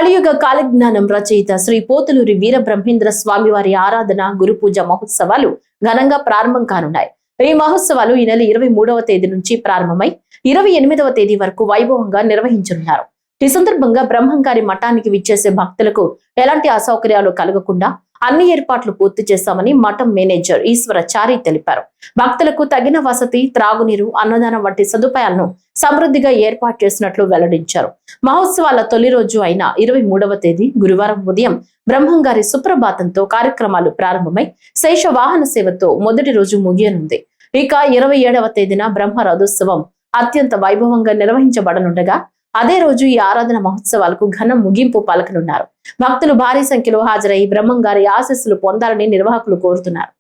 కలియుగ కాలజ్ఞానం రచయిత శ్రీ పోతులూరి వీర బ్రహ్మేంద్ర స్వామి వారి ఆరాధన గురు పూజ మహోత్సవాలు ఘనంగా ప్రారంభం కానున్నాయి. ఈ మహోత్సవాలు ఈ నెల 23వ తేదీ నుంచి ప్రారంభమై 28వ తేదీ వరకు వైభవంగా నిర్వహించనున్నారు. ఈ సందర్భంగా బ్రహ్మంగారి మఠానికి విచ్చేసే భక్తులకు ఎలాంటి అసౌకర్యాలు కలగకుండా అన్ని ఏర్పాట్లు పూర్తి చేశామని మఠం మేనేజర్ ఈశ్వరచారి తెలిపారు. భక్తులకు తగిన వసతి, త్రాగునీరు, అన్నదానం వంటి సదుపాయాలను సమృద్ధిగా ఏర్పాటు చేసినట్లు వెల్లడించారు. మహోత్సవాల తొలి రోజు అయిన 23వ తేదీ గురువారం ఉదయం బ్రహ్మంగారి సుప్రభాతంతో కార్యక్రమాలు ప్రారంభమై శేష వాహన సేవతో మొదటి రోజు ముగియనుంది. ఇక 27వ తేదీన బ్రహ్మ రథోత్సవం అత్యంత వైభవంగా నిర్వహించబడనుండగా అదే రోజు ఈ ఆరాధన మహోత్సవాలకు ఘన ముగింపు పలకనున్నారు. భక్తులు భారీ సంఖ్యలో హాజరై బ్రహ్మంగారి ఆశీస్సులు పొందాలని నిర్వాహకులు కోరుతున్నారు.